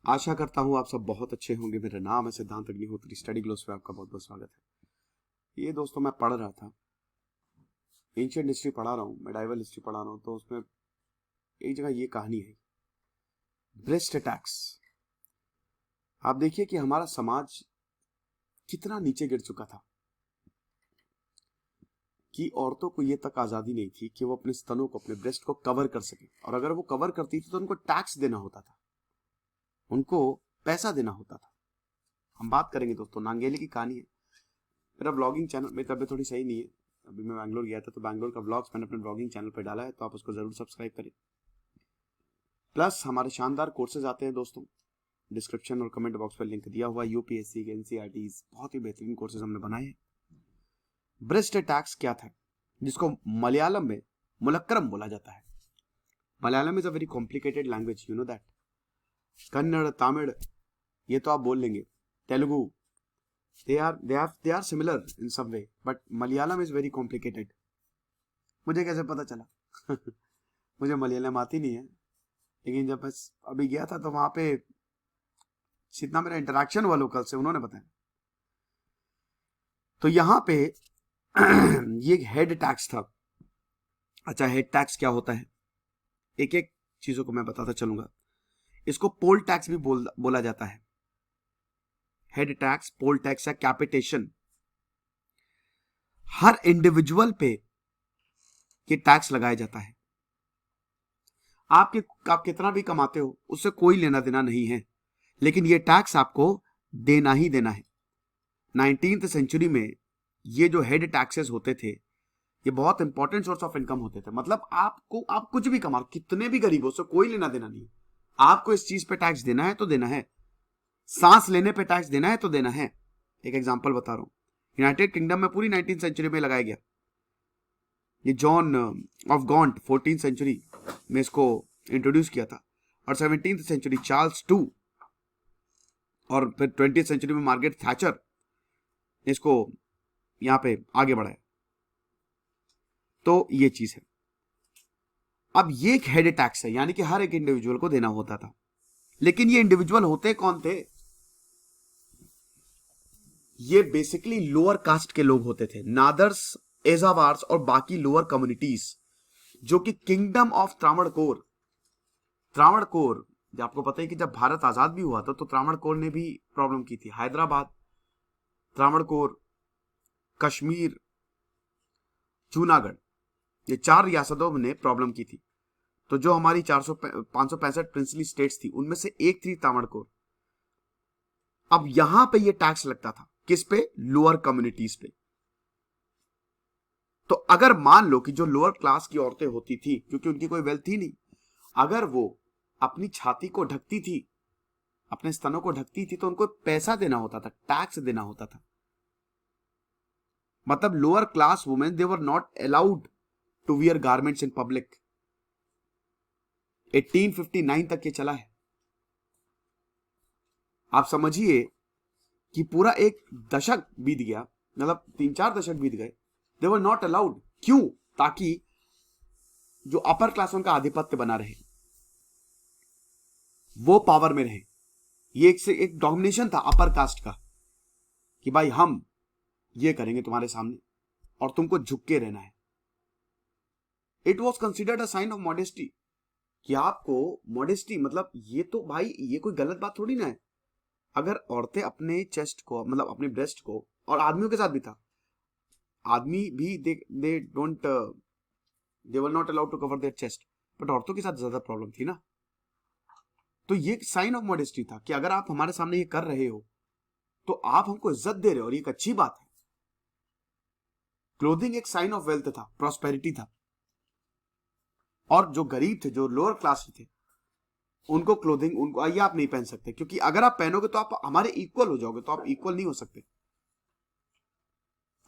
आशा करता हूँ आप सब बहुत अच्छे होंगे। मेरा नाम है सिद्धांत अग्निहोत्री। स्टडी ग्लोस पे आपका बहुत बहुत स्वागत है। ये दोस्तों मैं पढ़ रहा था, एंशिएंट हिस्ट्री पढ़ा रहा हूँ, मेडाइवल हिस्ट्री पढ़ा रहा हूँ, तो उसमें एक जगह ये कहानी है, ब्रेस्ट अटैक्स। आप देखिए कि हमारा समाज कितना नीचे गिर चुका था कि औरतों को ये तक आजादी नहीं थी कि वो अपने स्तनों को, अपने ब्रेस्ट को कवर कर सके, और अगर वो कवर करती थी तो उनको टैक्स देना होता था, उनको पैसा देना होता था। हम बात करेंगे दोस्तों, नांगेली की कहानी है। मेरा ब्लॉगिंग चैनल, मेरी तबीयत थोड़ी सही नहीं है, अभी मैं बैंगलोर गया था, तो बैंगलोर का ब्लॉग्स मैंने अपने ब्लॉगिंग चैनल पर डाला है, तो आप उसको जरूर सब्सक्राइब करें। प्लस हमारे शानदार कोर्सेज आते हैं दोस्तों, डिस्क्रिप्शन और कमेंट बॉक्स पर लिंक दिया हुआ है। यूपीएससी के, एनसीईआरटीज, बहुत ही बेहतरीन कोर्सेज हमने बनाए हैं। ब्रेस्ट अटैक्स क्या था, जिसको मलयालम में मुलक्करम बोला जाता है। Malayalam is a very complicated language, you know that. Kannada, Tamil ये तो आप बोल लेंगे, Telugu, they are similar in some way, but Malayalam is very complicated। मुझे कैसे पता चला? मुझे मलयालम आती नहीं है, लेकिन जब मैं अभी गया था तो वहां पे जितना मेरा इंटरेक्शन हुआ लोकल से, उन्होंने बताया। तो यहाँ पे ये हेड टैक्स था। अच्छा, हेड टैक्स क्या होता है, एक एक चीजों को मैं बताता चलूंगा। इसको पोल टैक्स भी बोला जाता है। हेड टैक्स, पोल टैक्स या कैपिटेशन। हर इंडिविजुअल पे ये टैक्स लगाया जाता है। आप कितना भी कमाते हो उससे कोई लेना देना नहीं है, लेकिन ये टैक्स आपको देना ही देना है। 19th सेंचुरी में ये जो हेड टैक्सेस होते थे, ये बहुत इंपॉर्टेंट सोर्स ऑफ इनकम होते थे। मतलब आप कुछ भी कमा, कितने भी गरीब हो, उससे कोई लेना देना नहीं। आपको इस चीज पे टैक्स देना है तो देना है, सांस लेने पे टैक्स देना है तो देना है। एक एग्जांपल बता रहा हूं, यूनाइटेड किंगडम में पूरी 19th सेंचुरी में लगाया गया। ये जॉन ऑफ गॉन्ट 14th सेंचुरी में इसको इंट्रोड्यूस किया था, और 17th सेंचुरी चार्ल्स टू, और फिर 20th सेंचुरी में मार्गरेट थैचर ने इसको यहां पे आगे बढ़ाया। तो ये चीज है। अब ये एक हेड टैक्स है, यानी कि हर एक इंडिविजुअल को देना होता था। लेकिन ये इंडिविजुअल होते कौन थे? ये बेसिकली लोअर कास्ट के लोग होते थे, नादर्स, एजावार्स और बाकी लोअर कम्युनिटीज, जो कि किंगडम ऑफ त्रावणकोर, जो आपको पता है कि जब भारत आजाद भी हुआ था तो त्रावणकोर ने भी प्रॉब्लम की थी। हैदराबाद, त्रावणकोर, कश्मीर, जूनागढ़, ये 4 रियासतों ने प्रॉब्लम की थी। तो जो हमारी 565 प्रिंसली स्टेट्स थी, उनमें से एक थी त्रावणकोर। अब यहां पे ये टैक्स लगता था, किस पे? लोअर कम्युनिटीज पे। तो अगर मान लो कि जो लोअर क्लास की औरतें होती थी, क्योंकि उनकी कोई वेल्थ थी नहीं, अगर वो अपनी छाती को ढकती थी, अपने स्तनों को ढकती थी, तो उनको पैसा देना होता था, टैक्स देना होता था। मतलब lower class women, they were not allowed to wear garments in public. 1859 तक ये चला है। आप समझिए कि पूरा एक दशक बीत गया, मतलब 3-4 दशक बीत गए, दे वर नॉट अलाउड। क्यों? ताकि जो अपर क्लास उनका आधिपत्य बना रहे, वो पावर में रहे। ये एक डोमिनेशन था अपर कास्ट का, कि भाई हम ये करेंगे तुम्हारे सामने और तुमको झुक के रहना है। It was considered a sign of modesty, कि आपको मॉडेस्टी, मतलब ये तो भाई ये कोई गलत बात थोड़ी ना है। अगर औरतें अपने चेस्ट को, मतलब अपने ब्रेस्ट को, और आदमियों के साथ भी था, आदमी भी they don't, they were not allowed to cover their chest, but औरतों के साथ ज्यादा प्रॉब्लम थी ना। तो ये एक साइन ऑफ मॉडेस्टी था कि अगर आप हमारे सामने ये कर रहे हो तो आप हमको इज्जत दे रहे हो, और ये एक अच्छी बात है। क्लोथिंग एक साइन ऑफ वेल्थ था, प्रॉस्पेरिटी था। और जो गरीब थे, जो लोअर क्लास थे, उनको क्लोथिंग, उनको ये आप नहीं पहन सकते, क्योंकि अगर आप पहनोगे तो आप हमारे इक्वल हो जाओगे, तो आप इक्वल नहीं हो सकते।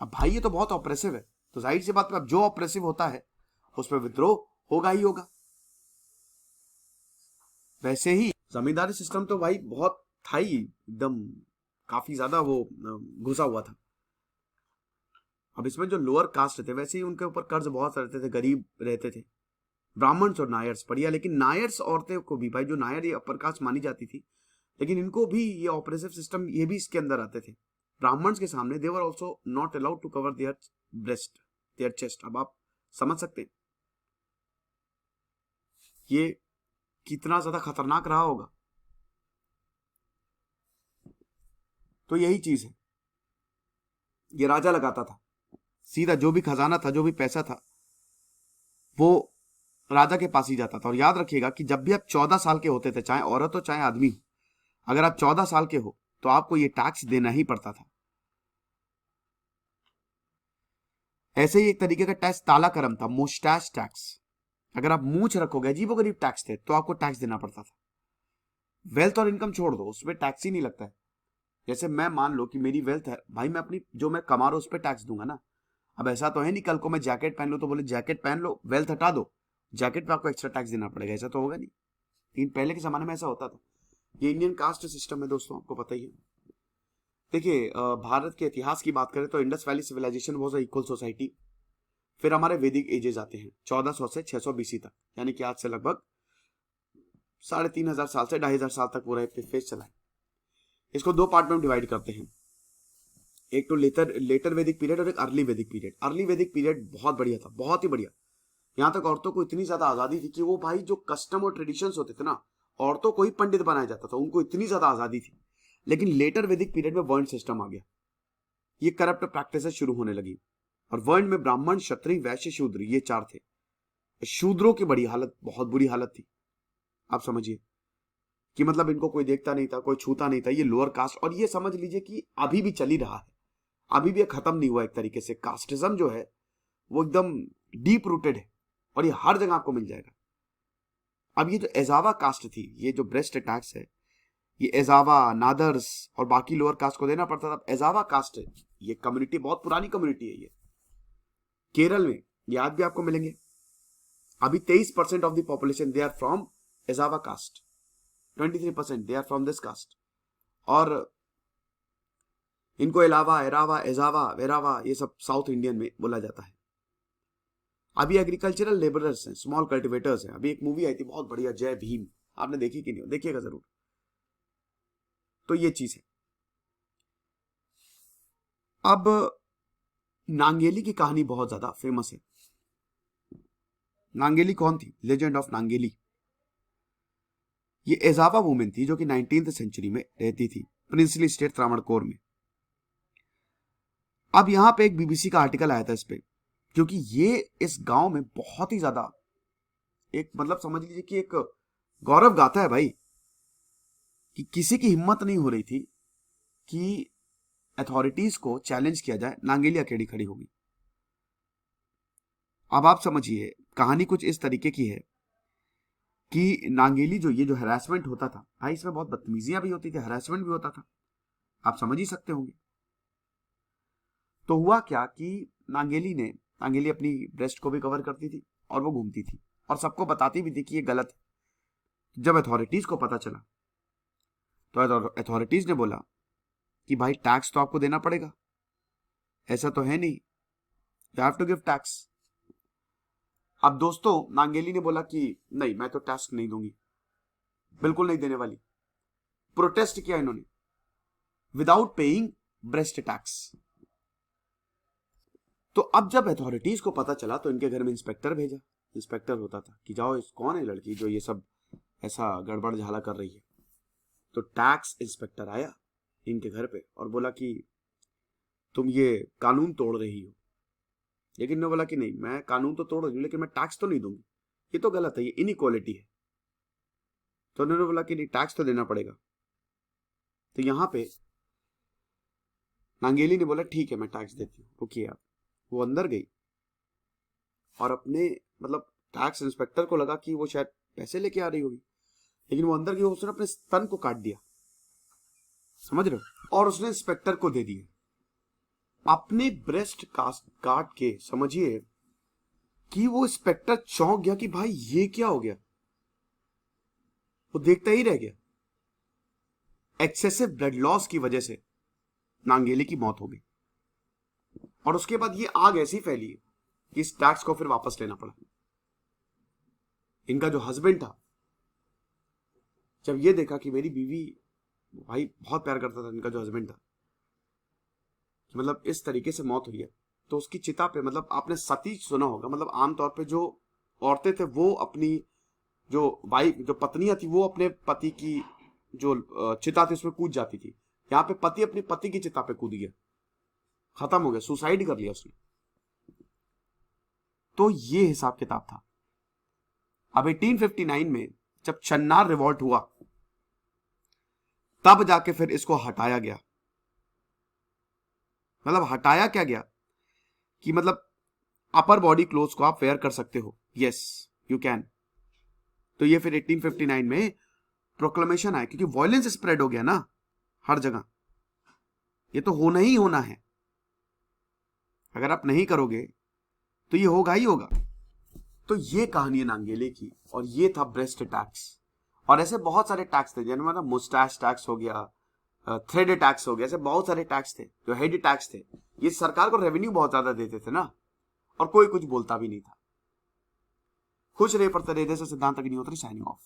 अब भाई ये तो बहुत ऑप्रेसिव है, तो जाहिर सी बात है, अब जो ऑप्रेसिव होता है उस पर विद्रोह होगा ही होगा। वैसे ही जमींदारी सिस्टम तो भाई बहुत था ही, एकदम काफी ज्यादा वो घुसा हुआ था। अब इसमें जो लोअर कास्ट थे, वैसे ही उनके ऊपर कर्ज बहुत रहते थे, गरीब रहते थे। ब्राह्मण्स और नायर्स बढ़िया, लेकिन नायर्स औरतें को भी, भाई जो नायर ये अपर कास्ट मानी जाती थी, लेकिन इनको भी ये ऑपरेसिव सिस्टम ये भी इसके अंदर आते थे। ब्राह्मण्स के सामने they were also not allowed to cover their breast, their chest. अब आप समझ सकते हैं ये कितना ज्यादा खतरनाक रहा होगा। तो यही चीज है, ये राजा लगाता था सीधा, जो भी खजाना था, जो भी पैसा था, वो राजा के पास ही जाता था। और याद रखिएगा कि जब भी आप 14 साल के होते थे, चाहे औरत हो चाहे आदमी हो, अगर आप 14 साल के हो तो आपको ये टैक्स देना ही पड़ता था। ऐसे ही एक तरीके का टैक्स ताला करम था, मुस्टैच टैक्स। अगर आप मूछ रखोगे, अजीबोगरीब टैक्स थे, तो आपको टैक्स देना पड़ता था। वेल्थ और इनकम छोड़ दो, उसमें टैक्स ही नहीं लगता है। जैसे मैं मान लो कि मेरी वेल्थ है भाई, मैं अपनी जो मैं कमा रहा हूं उस पर टैक्स दूंगा ना। अब ऐसा तो है नहीं कल को मैं जैकेट पहन लो तो बोले जैकेट पहन लो, वेल्थ हटा दो, जैकेट पे आपको एक्स्ट्रा टैक्स देना पड़ेगा, ऐसा तो होगा नहीं। लेकिन पहले के जमाने में ऐसा होता था। ये इंडियन कास्ट सिस्टम है दोस्तों, आपको पता ही है। देखिए भारत के इतिहास की बात करें तो Indus valley civilisation was a equal society. फिर हमारे वैदिक एजेस आते हैं 1400 से 600 बीसी तक, यानी कि आज से लगभग 3500 साल से 2500 साल तक पूरा फेज चला है। इसको दो पार्ट में डिवाइड करते हैं, एक तो लेटर वैदिक पीरियड और एक अर्ली वैदिक पीरियड। अर्ली वैदिक पीरियड बहुत बढ़िया था, बहुत ही बढ़िया। यहां तक औरतों को इतनी ज्यादा आजादी थी कि वो भाई जो कस्टम और ट्रेडिशंस होते थे ना, औरतों को ही पंडित बनाया जाता था, उनको इतनी ज्यादा आजादी थी। लेकिन लेटर वैदिक पीरियड में वर्ण सिस्टम आ गया, ये करप्ट प्रैक्टिस शुरू होने लगी। और वर्ण में ब्राह्मण, क्षत्रिय, वैश्य, शूद्र, ये चार थे। शूद्रों की बड़ी हालत, बहुत बुरी हालत थी। आप समझिए कि मतलब इनको कोई देखता नहीं था, कोई छूता नहीं था, ये लोअर कास्ट। और ये समझ लीजिए कि अभी भी चल ही रहा है, अभी भी खत्म नहीं हुआ। एक तरीके से कास्टिज्म जो है वो एकदम डीप रूटेड है और ये हर जगह आपको मिल जाएगा। अब ये जो एजावा कास्ट थी, ये जो ब्रेस्ट टैक्स है, ये एजावा, नादर्स और बाकी लोअर कास्ट को देना पड़ता था। एजावा कास्ट है, ये कम्युनिटी बहुत पुरानी कम्युनिटी है। ये केरल में ये आज भी आपको मिलेंगे। अभी 23% of the population they are from Ezhava caste, 23% they are from this caste. और इनको एलावा, एरावा, एजावा, वेरावा, ये सब साउथ इंडियन में बोला जाता है। अभी एग्रीकल्चरल लेबरर्स हैं, स्मॉल कल्टिवेटर्स हैं। अभी एक मूवी आई थी बहुत बढ़िया, जय भीम, आपने देखी कि नहीं? देखिएगा जरूर। तो ये चीज है। अब नांगेली की कहानी बहुत ज्यादा फेमस है। नांगेली कौन थी? Legend of Nangeli. ये एजावा वुमेन थी जो कि 19th सेंचुरी में रहती थी प्रिंसली स्टेट त्रावणकोर में। अब यहां पे एक बीबीसी का आर्टिकल आया था इस पे, क्योंकि ये इस गांव में बहुत ही ज्यादा एक मतलब समझ लीजिए कि एक गौरव गाथा है भाई, कि किसी की हिम्मत नहीं हो रही थी कि अथॉरिटीज को चैलेंज किया जाए। नांगेली अकेली खड़ी होगी। अब आप समझिए कहानी कुछ इस तरीके की है कि नांगेली जो ये जो हैरेसमेंट होता था भाई, इसमें बहुत बदतमीजियां भी होती थी, हैरेसमेंट भी होता था, आप समझ ही सकते होंगे। तो हुआ क्या कि नांगेली अपनी ब्रेस्ट को भी कवर करती थी और वो घूमती थी और सबको बताती भी थी कि ये गलत है। जब अथॉरिटीज को पता चला तो अथॉरिटीज ने बोला कि भाई टैक्स तो आपको देना पड़ेगा, ऐसा तो है नहीं, you have to give tax. अब दोस्तों नांगेली ने बोला कि नहीं, मैं तो टैक्स नहीं दूंगी, बिल्कुल नहीं देने वाली। प्रोटेस्ट किया इन्होंने विदाउट पेइंग ब्रेस्ट टैक्स। तो अब जब अथॉरिटीज को पता चला तो इनके घर में इंस्पेक्टर भेजा। इंस्पेक्टर होता था कि जाओ, इस कौन है लड़की जो ये सब ऐसा गड़बड़ झाला कर रही है। तो टैक्स इंस्पेक्टर आया इनके घर पे और बोला कि तुम ये कानून तोड़ रही हो। लेकिन ने बोला कि नहीं, मैं कानून तो तोड़ रही हूं लेकिन मैं टैक्स तो नहीं दूंगी, ये तो गलत है, ये इनइक्वालिटी है। तो उन्होंने बोला कि नहीं, टैक्स तो देना पड़ेगा। तो यहां पे नांगेली ने बोला ठीक है मैं टैक्स देती हूँ, रुकिए आप। वो अंदर गई और अपने मतलब टैक्स इंस्पेक्टर को लगा कि वो शायद पैसे लेके आ रही होगी, लेकिन वो अंदर गई, उसने अपने स्तन को काट दिया, समझ रहे हो, और उसने इंस्पेक्टर को दे दिए। अपने ब्रेस्ट काट के समझिए कि वो इंस्पेक्टर चौंक गया कि भाई ये क्या हो गया, वो देखता ही रह गया। एक्सेसिव ब्लड लॉस की वजह से नांगेली की मौत हो गई। और उसके बाद ये आग ऐसी फैली कि इस टैक्स को फिर वापस लेना पड़ा। इनका जो हस्बैंड था, जब ये देखा कि मेरी बीवी भाई बहुत प्यार करता था इनका जो हस्बैंड था, मतलब इस तरीके से मौत हुई है। तो उसकी चिता पे, मतलब आपने सती सुना होगा, मतलब आमतौर पे जो औरतें थे वो अपनी जो वाइफ, जो पत्नियां थी, वो अपने पति की जो चिता थी उसमें कूद जाती थी। यहाँ पे पति अपनी पति की चिता पे कूद गया, खत्म हो गया, सुसाइड कर लिया उसने। तो ये हिसाब किताब था। अब 1859 में जब चन्नार रिवॉल्ट हुआ, तब जाके फिर इसको हटाया गया। मतलब हटाया क्या गया कि मतलब अपर बॉडी क्लोथ को आप वेयर कर सकते हो, यस यू कैन। तो ये फिर 1859 में प्रोक्लेमेशन आया, क्योंकि वायलेंस स्प्रेड हो गया ना हर जगह, ये तो होना ही होना है। अगर आप नहीं करोगे तो ये होगा ही होगा। तो ये कहानी है नांगेले की, और ये था ब्रेस्ट टैक्स। और ऐसे बहुत सारे टैक्स थे, जिनमें ना मुस्टैच टैक्स हो गया, थ्रेड टैक्स हो गया, ऐसे बहुत सारे टैक्स थे जो हेड टैक्स थे। ये सरकार को रेवेन्यू बहुत ज्यादा देते थे ना, और कोई कुछ बोलता भी नहीं था। खुश रहे, पढ़ते रहे। जैसे सिद्धांत अग्निहोत्री, साइनिंग ऑफ।